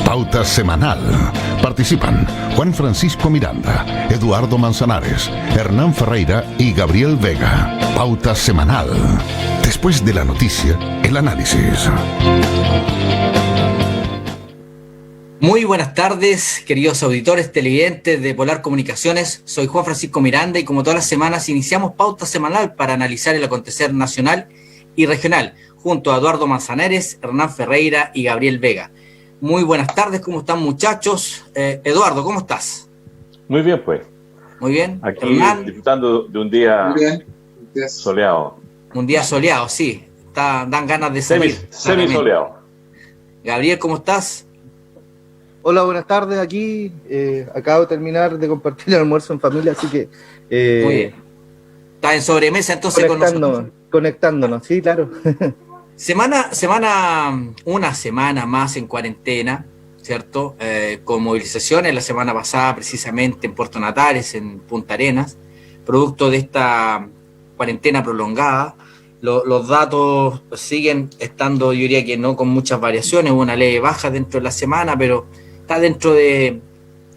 Pauta Semanal. Participan Juan Francisco Miranda, Eduardo Manzanares, Hernán Ferreira y Gabriel Vega. Pauta Semanal. Después de la noticia, el análisis. Muy buenas tardes, queridos auditores, televidentes de Polar Comunicaciones. Soy Juan Francisco Miranda y como todas las semanas iniciamos Pauta Semanal para analizar el acontecer nacional y regional, junto a Eduardo Manzanares, Hernán Ferreira y Gabriel Vega. Muy buenas tardes, ¿cómo están, muchachos? Eduardo, ¿cómo estás? Muy bien, pues. Muy bien. Aquí Hernán, disfrutando de un día soleado. un día soleado, sí. Dan ganas de salir. Semi-soleado. Gabriel, ¿cómo estás? Hola, buenas tardes. Aquí acabo de terminar de compartir el almuerzo en familia, así que... Muy bien. Estás en sobremesa entonces con nosotros. Conectándonos, sí, claro. Una semana más en cuarentena, ¿cierto? Con movilizaciones la semana pasada precisamente en Puerto Natales, en Punta Arenas, producto de esta cuarentena prolongada. Los datos siguen estando, yo diría que no con muchas variaciones, hubo una leve baja dentro de la semana, pero está dentro de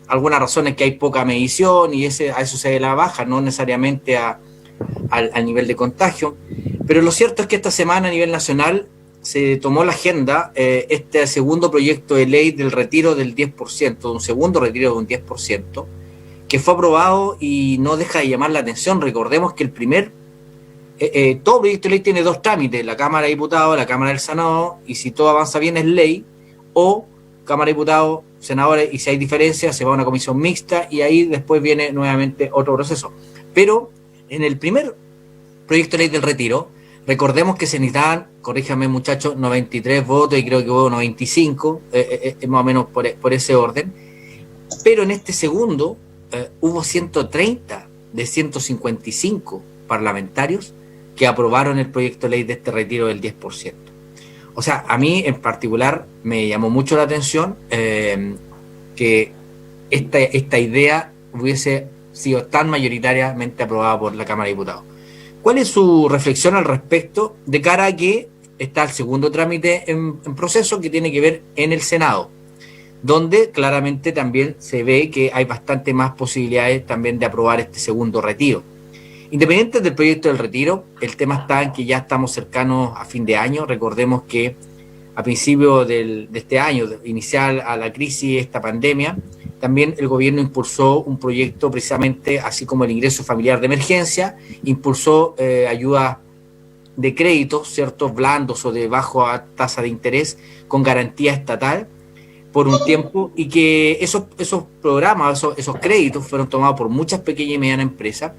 algunas razones que hay poca medición y a eso se debe la baja, no necesariamente al nivel de contagio. Pero lo cierto es que esta semana a nivel nacional se tomó la agenda este segundo proyecto de ley del retiro del 10%, un segundo retiro de un 10%, que fue aprobado y no deja de llamar la atención. Recordemos que todo proyecto de ley tiene dos trámites, la Cámara de Diputados, la Cámara del Senado, y si todo avanza bien es ley, o Cámara de Diputados, senadores, y si hay diferencias se va a una comisión mixta y ahí después viene nuevamente otro proceso. Pero en el primer proyecto de ley del retiro, recordemos que se necesitaban, corríjame muchachos, 93 votos y creo que hubo 95, más o menos por ese orden. Pero en este segundo hubo 130 de 155 parlamentarios que aprobaron el proyecto de ley de este retiro del 10%. O sea, a mí en particular me llamó mucho la atención que esta idea hubiese sido tan mayoritariamente aprobada por la Cámara de Diputados. ¿Cuál es su reflexión al respecto de cara a que está el segundo trámite en proceso que tiene que ver en el Senado, donde claramente también se ve que hay bastante más posibilidades también de aprobar este segundo retiro? Independiente del proyecto del retiro, el tema está en que ya estamos cercanos a fin de año. Recordemos que a principio de este año, inicial a la crisis, esta pandemia, también el gobierno impulsó un proyecto precisamente, así como el ingreso familiar de emergencia, impulsó ayuda de créditos, ciertos blandos o de baja tasa de interés con garantía estatal por un tiempo, y que esos programas, esos créditos fueron tomados por muchas pequeñas y medianas empresas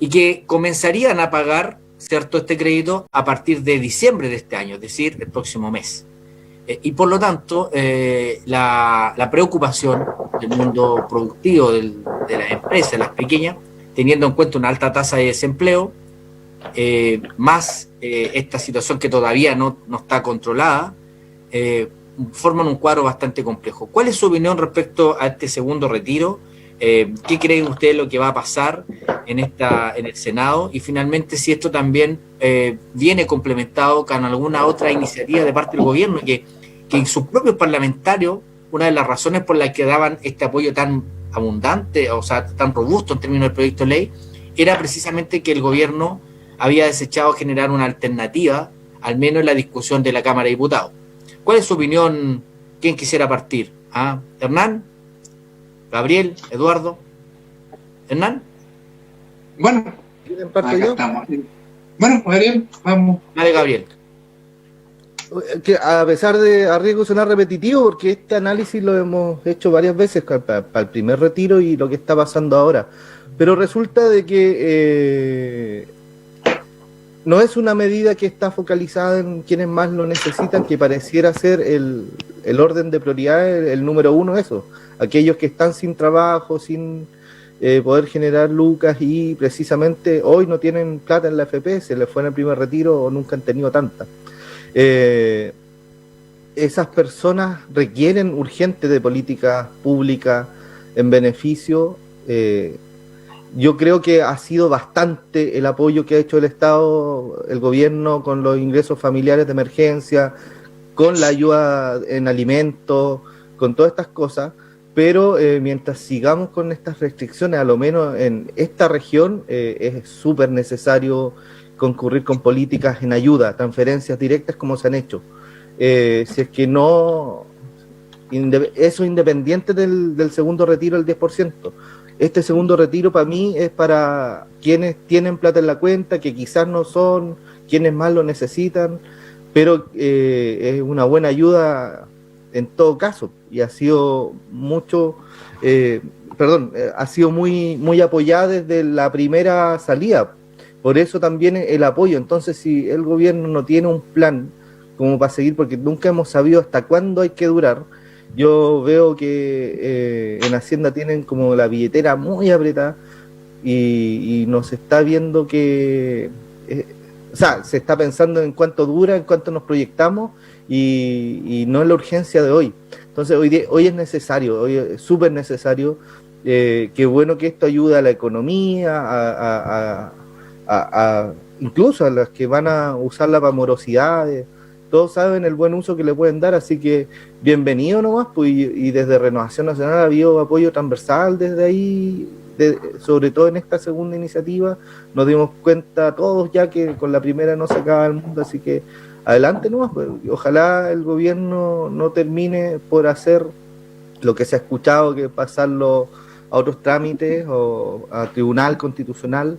y que comenzarían a pagar, cierto, este crédito a partir de diciembre de este año, es decir, el próximo mes. Y por lo tanto, la preocupación del mundo productivo, de las empresas, las pequeñas, teniendo en cuenta una alta tasa de desempleo, más esta situación que todavía no está controlada, forman un cuadro bastante complejo. ¿Cuál es su opinión respecto a este segundo retiro? ¿Qué creen ustedes lo que va a pasar en el Senado? Y finalmente, si esto también viene complementado con alguna otra iniciativa de parte del gobierno, que en sus propios parlamentarios, una de las razones por las que daban este apoyo tan abundante, o sea, tan robusto en términos del proyecto de ley, era precisamente que el gobierno había desechado generar una alternativa, al menos en la discusión de la Cámara de Diputados. ¿Cuál es su opinión? ¿Quién quisiera partir? ¿Hernán? ¿Gabriel? ¿Eduardo? ¿Hernán? Bueno, acá estamos. Bueno, Gabriel, vamos. Dale, Gabriel. Que a pesar de arriesgo sonar repetitivo, porque este análisis lo hemos hecho varias veces para el primer retiro y lo que está pasando ahora, pero resulta de que no es una medida que está focalizada en quienes más lo necesitan, que pareciera ser el orden de prioridades, el número uno, eso, aquellos que están sin trabajo, sin poder generar lucas y precisamente hoy no tienen plata en la AFP, se les fue en el primer retiro o nunca han tenido tanta. Esas personas requieren urgente de políticas públicas en beneficio. Yo creo que ha sido bastante el apoyo que ha hecho el Estado, el gobierno, con los ingresos familiares de emergencia, con la ayuda en alimentos, con todas estas cosas, pero mientras sigamos con estas restricciones, a lo menos en esta región, es súper necesario concurrir con políticas en ayuda, transferencias directas como se han hecho. Si es que no, eso independiente del segundo retiro, el 10%. Este segundo retiro para mí es para quienes tienen plata en la cuenta, que quizás no son, quienes más lo necesitan, pero es una buena ayuda en todo caso, y ha sido mucho, ha sido muy apoyada desde la primera salida. Por eso también el apoyo. Entonces, si el gobierno no tiene un plan como para seguir, porque nunca hemos sabido hasta cuándo hay que durar, yo veo que en Hacienda tienen como la billetera muy apretada y nos está viendo que... o sea, se está pensando en cuánto dura, en cuánto nos proyectamos y no en la urgencia de hoy. Entonces, hoy es necesario, hoy es súper necesario. Qué bueno que esto ayuda a la economía, incluso a las que van a usarla para morosidades. Todos saben el buen uso que le pueden dar, así que bienvenido nomás, pues, y desde Renovación Nacional ha habido apoyo transversal desde ahí, sobre todo en esta segunda iniciativa. Nos dimos cuenta todos ya que con la primera no se acaba el mundo, así que adelante nomás, pues. Ojalá el gobierno no termine por hacer lo que se ha escuchado, que pasarlo a otros trámites o a Tribunal Constitucional,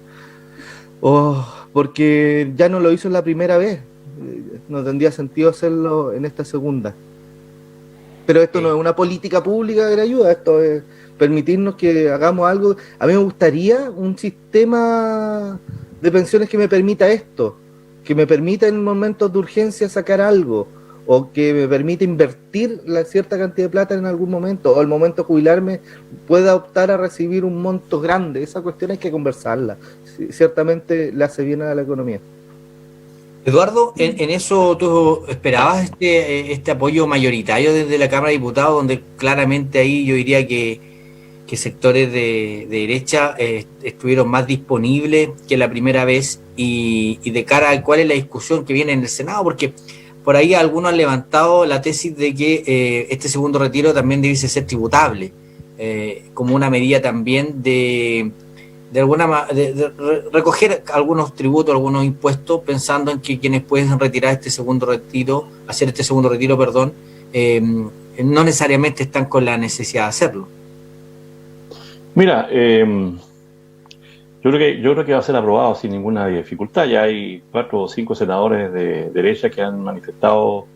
porque ya no lo hizo en la primera vez. No tendría sentido hacerlo en esta segunda. Pero esto no es una política pública de la ayuda, esto es permitirnos que hagamos algo. A mí me gustaría un sistema de pensiones que me permita esto, que me permita en momentos de urgencia sacar algo, o que me permita invertir la cierta cantidad de plata en algún momento, o al momento de jubilarme pueda optar a recibir un monto grande. Esa cuestión hay que conversarla. Ciertamente le hace bien a la economía. Eduardo, en eso tú esperabas este apoyo mayoritario desde la Cámara de Diputados, donde claramente ahí yo diría que sectores de derecha estuvieron más disponibles que la primera vez, y de cara a cuál es la discusión que viene en el Senado, porque por ahí algunos han levantado la tesis de que este segundo retiro también debiese ser tributable, como una medida también de recoger algunos tributos, algunos impuestos, pensando en que quienes pueden retirar hacer este segundo retiro, no necesariamente están con la necesidad de hacerlo. Mira, yo creo que va a ser aprobado sin ninguna dificultad. Ya hay 4 o 5 senadores de derecha que han manifestado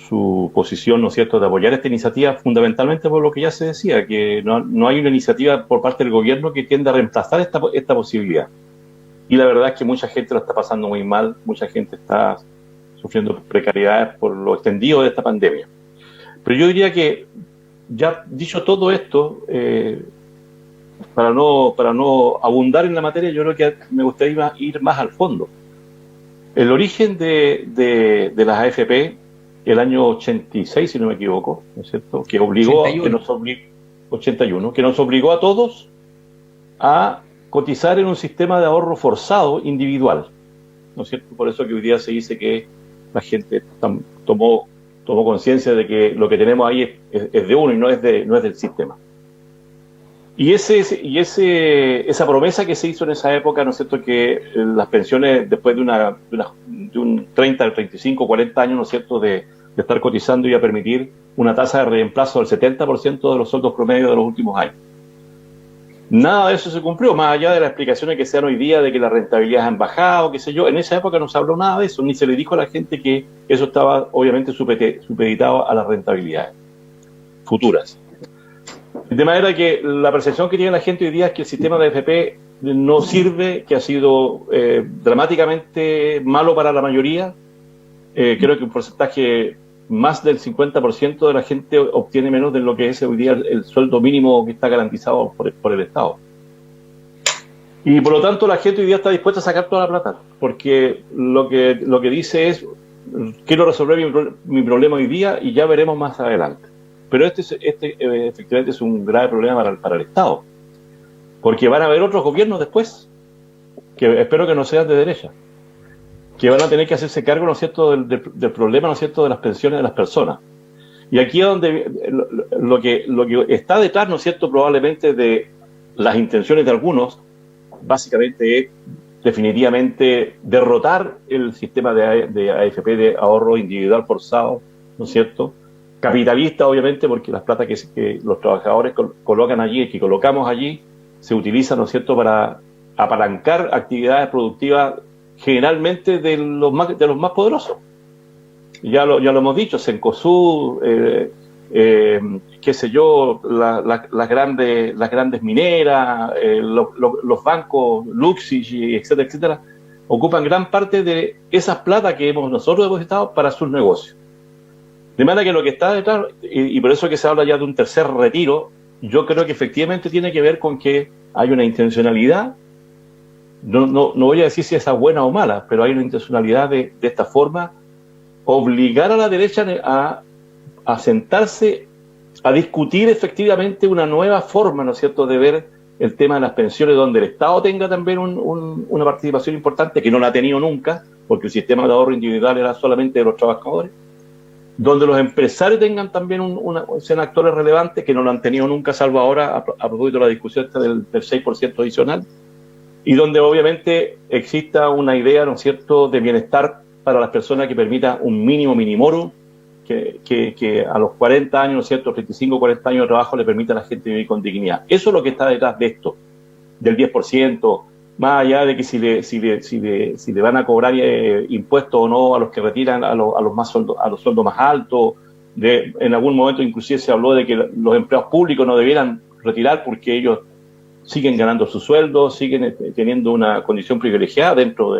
su posición, ¿no es cierto?, de apoyar esta iniciativa, fundamentalmente por lo que ya se decía, que no hay una iniciativa por parte del gobierno que tienda a reemplazar esta posibilidad. Y la verdad es que mucha gente lo está pasando muy mal, mucha gente está sufriendo precariedades por lo extendido de esta pandemia. Pero yo diría que, ya dicho todo esto, para no abundar en la materia, yo creo que me gustaría ir más al fondo. El origen de las AFP, el año 86, si no me equivoco, ¿no es cierto?, que obligó 81, que nos obligó a todos a cotizar en un sistema de ahorro forzado individual, ¿no es cierto? Por eso que hoy día se dice que la gente tomó conciencia de que lo que tenemos ahí es de uno y no es del sistema. Y esa promesa que se hizo en esa época, ¿no es cierto?, que las pensiones después de un 30, 35, 40 años, ¿no es cierto?, de estar cotizando, iba a permitir una tasa de reemplazo del 70% de los sueldos promedio de los últimos años. Nada de eso se cumplió, más allá de las explicaciones que se dan hoy día de que las rentabilidades han bajado, qué sé yo. En esa época no se habló nada de eso, ni se le dijo a la gente que eso estaba obviamente supeditado a las rentabilidades futuras. De manera que la percepción que tiene la gente hoy día es que el sistema de AFP no sirve, que ha sido dramáticamente malo para la mayoría. Creo que un porcentaje más del 50% de la gente obtiene menos de lo que es hoy día el sueldo mínimo que está garantizado por el Estado. Y por lo tanto la gente hoy día está dispuesta a sacar toda la plata, porque lo que dice es: quiero resolver mi problema hoy día y ya veremos más adelante. Pero este efectivamente es un grave problema para el Estado, porque van a haber otros gobiernos después, que espero que no sean de derecha, que van a tener que hacerse cargo, ¿no es cierto?, del problema, ¿no es cierto?, de las pensiones de las personas. Y aquí es donde lo que está detrás, ¿no es cierto?, probablemente de las intenciones de algunos, básicamente es definitivamente derrotar el sistema de AFP, de ahorro individual forzado, ¿no es cierto?, capitalista, obviamente, porque las plata que los trabajadores colocan allí, que colocamos allí, se utilizan, ¿no es cierto?, para apalancar actividades productivas generalmente de los más poderosos. Ya lo hemos dicho, Cencosud, qué sé yo, las grandes mineras, los bancos, Luxich, etcétera, etcétera, ocupan gran parte de esas plata que nosotros hemos depositado para sus negocios. De manera que lo que está detrás, y por eso que se habla ya de un tercer retiro, yo creo que efectivamente tiene que ver con que hay una intencionalidad, no voy a decir si esa es buena o mala, pero hay una intencionalidad de esta forma, obligar a la derecha a sentarse a discutir efectivamente una nueva forma, ¿no es cierto?, de ver el tema de las pensiones, donde el Estado tenga también una participación importante, que no la ha tenido nunca, porque el sistema de ahorro individual era solamente de los trabajadores, donde los empresarios tengan también sean actores relevantes, que no lo han tenido nunca, salvo ahora a propósito de la discusión del 6% adicional, y donde obviamente exista una idea, ¿no es cierto?, de bienestar para las personas que permita un mínimo minimorum, que a los 40 años, ¿no es cierto?, 35, 40 años de trabajo le permita a la gente vivir con dignidad. Eso es lo que está detrás de esto, del 10%, más allá de que si le van a cobrar impuestos o no a los que retiran a los sueldos más altos. En algún momento inclusive se habló de que los empleados públicos no debieran retirar porque ellos siguen ganando su sueldo, siguen teniendo una condición privilegiada dentro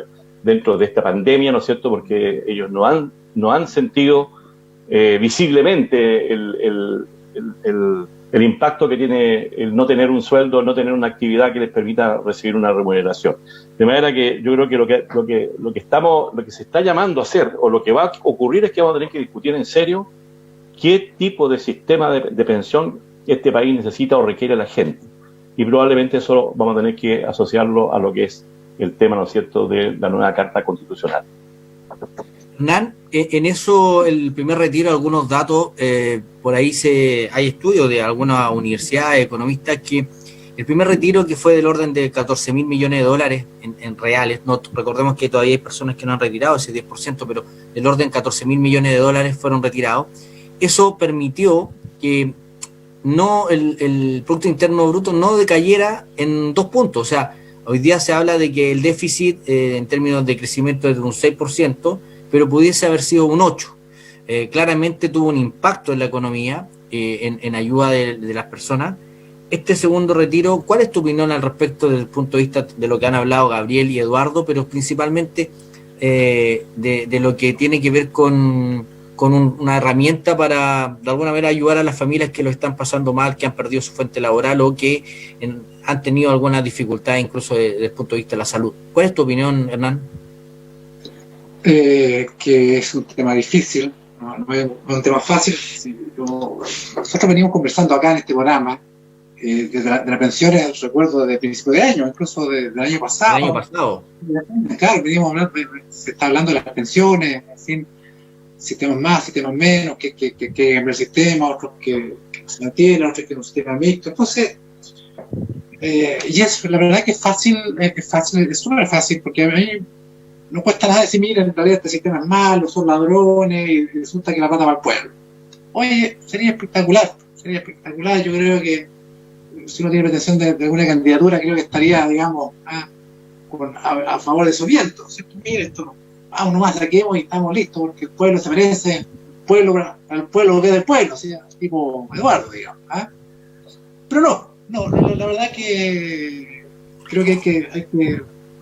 de esta pandemia, ¿no es cierto?, porque ellos no han sentido visiblemente el impacto que tiene el no tener un sueldo, no tener una actividad que les permita recibir una remuneración. De manera que yo creo que lo que se está llamando a hacer, o lo que va a ocurrir, es que vamos a tener que discutir en serio qué tipo de sistema de pensión este país necesita o requiere la gente. Y probablemente eso vamos a tener que asociarlo a lo que es el tema, ¿no es cierto?, de la nueva Carta Constitucional. Hernán, en eso, el primer retiro, algunos datos, por ahí hay estudios de algunas universidades, economistas, que el primer retiro, que fue del orden de 14.000 millones de dólares en reales, recordemos que todavía hay personas que no han retirado ese 10%, pero del orden de 14.000 millones de dólares fueron retirados. Eso permitió que el Producto Interno Bruto no decayera en 2 puntos. O sea, hoy día se habla de que el déficit en términos de crecimiento es de un 6%, pero pudiese haber sido un 8%. Claramente tuvo un impacto en la economía, en ayuda de las personas. Este segundo retiro, ¿cuál es tu opinión al respecto desde el punto de vista de lo que han hablado Gabriel y Eduardo, pero principalmente de lo que tiene que ver con una herramienta para, de alguna manera, ayudar a las familias que lo están pasando mal, que han perdido su fuente laboral o que han tenido alguna dificultad incluso desde el punto de vista de la salud? ¿Cuál es tu opinión, Hernán? Que es un tema difícil, no es un tema fácil. Nosotros venimos conversando acá en este programa de las pensiones, recuerdo, de principio de año, incluso del año pasado. El año pasado. Claro, venimos hablando, se está hablando de las pensiones, en fin, sistemas más, sistemas menos, que cambiar el sistema, otros que se mantienen, otros que es un sistema mixto. Entonces, y es, la verdad que es fácil, es súper fácil, porque a mí no cuesta nada decir, mira, en realidad este sistema es malo, son ladrones, y resulta que la plata va al pueblo. Oye, sería espectacular, yo creo que si uno tiene pretensión de alguna candidatura, creo que estaría, digamos, a favor de esos vientos, ¿cierto? Mira, esto, vamos nomás, saquemos y estamos listos, porque el pueblo se merece, al pueblo que del pueblo, ¿sí? Tipo Eduardo, digamos. Pero no, la verdad que creo que hay que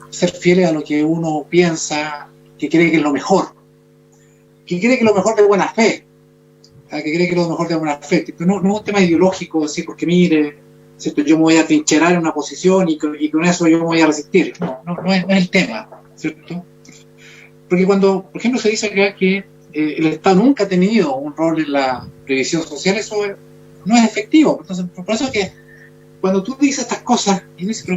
ser fieles a lo que uno piensa, que cree que es lo mejor, de buena fe, que cree que es lo mejor de buena fe. No es un tema ideológico, decir, porque mire, ¿cierto?, yo me voy a trincherar en una posición y con eso yo me voy a resistir. No es el tema, ¿cierto? Porque cuando, por ejemplo, se dice acá que el Estado nunca ha tenido un rol en la previsión social, eso no es efectivo. Entonces, por eso es que cuando tú dices estas cosas, y dices,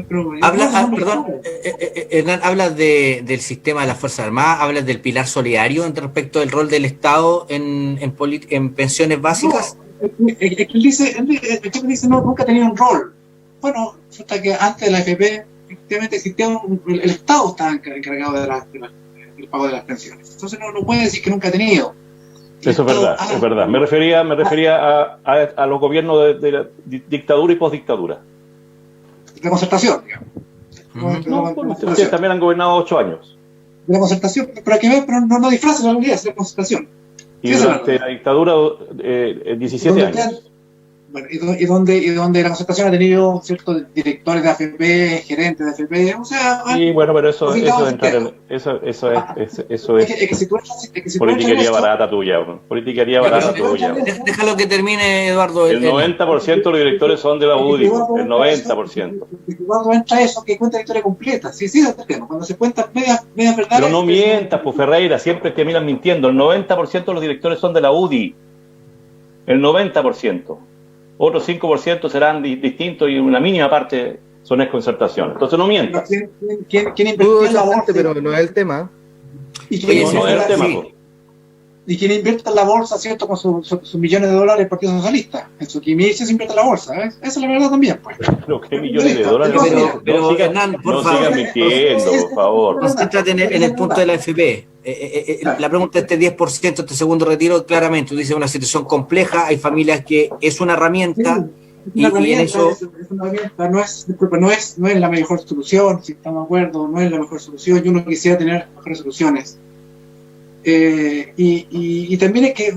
Hernán, hablas del sistema de las Fuerzas Armadas, hablas del pilar solidario respecto del rol del Estado en pensiones básicas. Él dice, no, nunca ha tenido un rol. Bueno, resulta que antes de la AFP, efectivamente existía el Estado estaba encargado del pago de las pensiones. Entonces no puede decir que nunca ha tenido. Eso es verdad. Me refería a los gobiernos de la dictadura y postdictadura. De concertación, digamos. Ustedes también han gobernado 8 años. De la concertación, pero aquí no disfraza la realidad, es la concertación. Y durante la dictadura 17 años. Bueno, y donde la concertación ha tenido ciertos directores de AFP, gerentes de AFP, o sea... Y bueno, pero eso es politiquería barata tuya. Politiquería barata tuya. Déjalo que termine, Eduardo. El 90% de los directores son de la UDI, el 90%. Eduardo entra eso, que cuenta la historia completa. Sí, es el tema. Cuando se cuentan medias verdades... Pero no mientas, pues Ferreira, siempre terminas mintiendo. El 90% de los directores son de la UDI. El 90%. Otros 5% serán distintos y una mínima parte son desconcertación. Entonces no mientas. ¿Quién invirtió en la bolsa? Pero no es el tema. ¿Y quién invierte en la bolsa, cierto, con sus millones de dólares el Partido Socialista? En su quimicia se invierte en la bolsa, ¿ves? Esa es la verdad también, pues. Pero ¿qué millones de dólares? Pero Hernán, por favor. Sigan mintiendo, por favor. Concéntrate en el punto de la AFP. La pregunta de este 10%, este segundo retiro, claramente, tú dices una situación compleja, hay familias que es una herramienta, y en eso... Es una herramienta, no es la mejor solución, si estamos de acuerdo, no es la mejor solución, y uno quisiera tener mejores soluciones. Y también hay que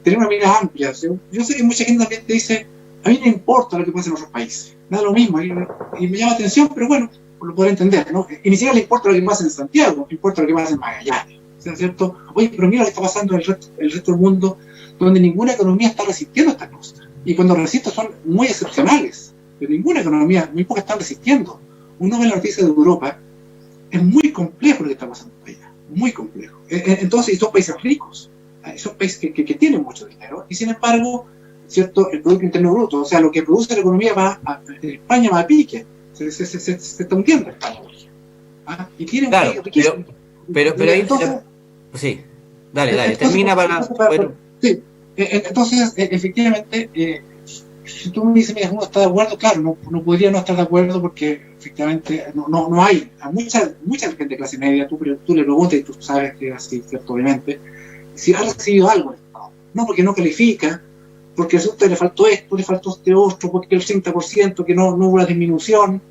tener una mirada amplia. Yo sé que mucha gente también te dice, a mí no importa lo que pasa en otros países, nada lo mismo, y me llama atención, pero bueno, lo puedo entender, ¿no? Y ni siquiera le importa lo que pasa en Santiago, le importa lo que pasa en Magallanes, ¿cierto? Oye, pero mira lo que está pasando en el resto del mundo, donde ninguna economía está resistiendo a estas cosas. Y cuando resisten son muy excepcionales, pero ninguna economía, muy pocas están resistiendo. Uno ve la noticia de Europa, es muy complejo lo que está pasando allá, muy complejo. Entonces, y son países ricos, son países que tienen mucho dinero, y sin embargo, ¿cierto? El Producto Interno Bruto, o sea, lo que produce la economía en España va a pique. Se está hundiendo España. Y tiene claro, pero ahí entonces, sí, dale, termina para... Sí, entonces, efectivamente, si tú me dices, mira, uno está de acuerdo, claro, no podría no estar de acuerdo porque efectivamente no hay, a mucha gente de clase media, tú le preguntas y tú sabes que es así, ¿cierto? Obviamente, si ha recibido algo del Estado, no porque no califica, porque resulta que le faltó esto, le faltó este otro, porque el 30%, que no hubo una disminución,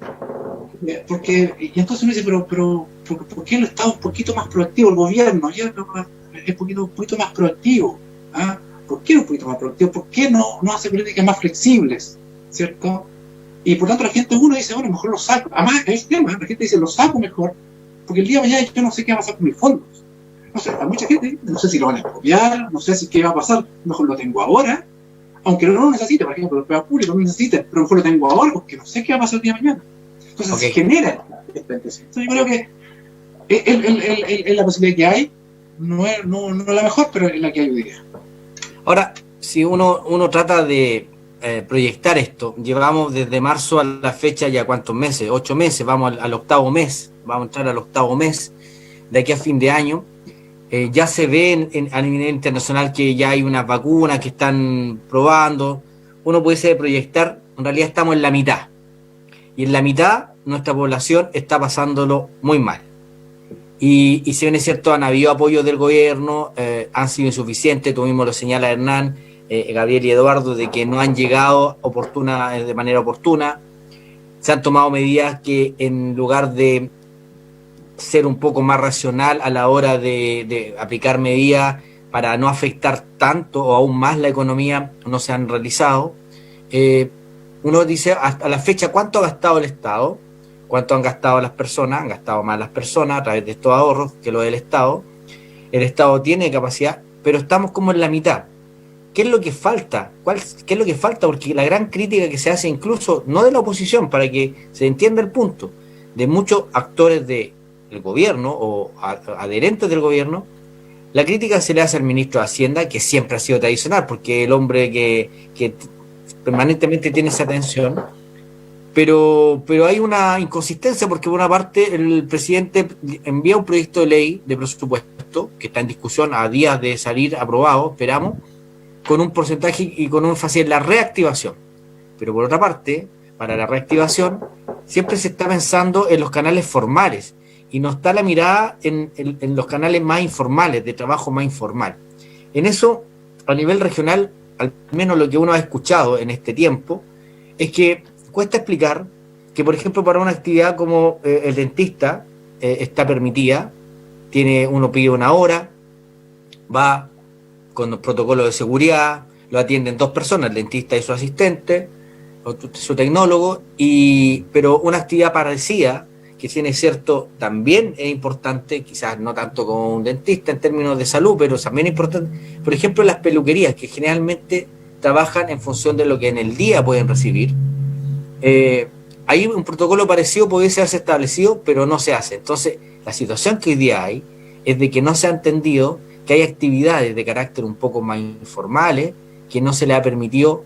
y entonces uno dice, pero ¿por qué el Estado es un poquito más proactivo, el gobierno es un poquito más proactivo? ¿Ah? ¿Por qué no un poquito más proactivo? ¿Por qué no hace políticas más flexibles? ¿Cierto? Y por tanto la gente, uno dice, bueno, mejor lo saco. Además, es el tema, la gente dice, lo saco mejor, porque el día de mañana yo no sé qué va a pasar con mis fondos. No sé, a mucha gente, no sé si lo van a expropiar, no sé si qué va a pasar, mejor lo tengo ahora, aunque no lo necesite, por ejemplo, los empleados públicos no necesiten, pero mejor lo tengo ahora porque no sé qué va a pasar el día de mañana. Entonces se genera esta intención. Entonces yo creo que es la posibilidad que hay, no es la mejor, pero es la que hay hoy día. Ahora, si uno trata de proyectar esto, llevamos desde marzo a la fecha ya cuántos meses, 8 meses, vamos al octavo mes, vamos a entrar al octavo mes, de aquí a fin de año. Ya se ve a nivel internacional que ya hay unas vacunas que están probando. Uno puede proyectar, en realidad estamos en la mitad. Y en la mitad nuestra población está pasándolo muy mal. Y si bien es cierto, han habido apoyos del gobierno, han sido insuficientes, tú mismo lo señala Hernán, Gabriel y Eduardo, de que no han llegado de manera oportuna. Se han tomado medidas que en lugar de ser un poco más racional a la hora de aplicar medidas para no afectar tanto o aún más la economía, no se han realizado. Uno dice, hasta la fecha, ¿cuánto ha gastado el Estado? ¿Cuánto han gastado las personas? Han gastado más las personas a través de estos ahorros que lo del Estado. El Estado tiene capacidad, pero estamos como en la mitad. ¿Qué es lo que falta? ¿Qué es lo que falta? Porque la gran crítica que se hace, incluso no de la oposición, para que se entienda el punto, de muchos actores del gobierno o adherentes del gobierno, la crítica se le hace al ministro de Hacienda, que siempre ha sido tradicional, porque el hombre que permanentemente tiene esa atención, Pero hay una inconsistencia porque por una parte el presidente envía un proyecto de ley de presupuesto que está en discusión a días de salir aprobado, esperamos, con un porcentaje y con un énfasis en la reactivación. Pero por otra parte, para la reactivación siempre se está pensando en los canales formales y no está la mirada en los canales más informales, de trabajo más informal. En eso, a nivel regional, al menos lo que uno ha escuchado en este tiempo, es que cuesta explicar que, por ejemplo, para una actividad como el dentista está permitida, uno pide una hora, va con los protocolos de seguridad, lo atienden 2 personas, el dentista y su asistente, o su tecnólogo, pero una actividad parecida, que tiene cierto, también es importante, quizás no tanto como un dentista en términos de salud, pero también es importante, por ejemplo, las peluquerías, que generalmente trabajan en función de lo que en el día pueden recibir. Hay un protocolo parecido, pudiese haberse establecido, pero no se hace. Entonces, la situación que hoy día hay es de que no se ha entendido que hay actividades de carácter un poco más informales que no se le ha permitido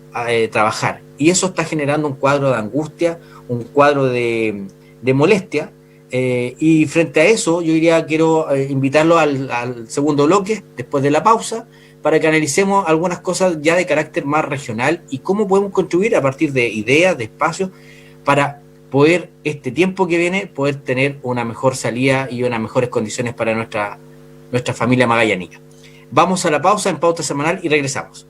trabajar. Y eso está generando un cuadro de angustia, un cuadro de molestia. Y frente a eso, yo quiero invitarlo al segundo bloque, después de la pausa, para que analicemos algunas cosas ya de carácter más regional y cómo podemos contribuir a partir de ideas, de espacios, para poder, este tiempo que viene, poder tener una mejor salida y unas mejores condiciones para nuestra familia magallánica. Vamos a la pausa en Pauta Semanal y regresamos.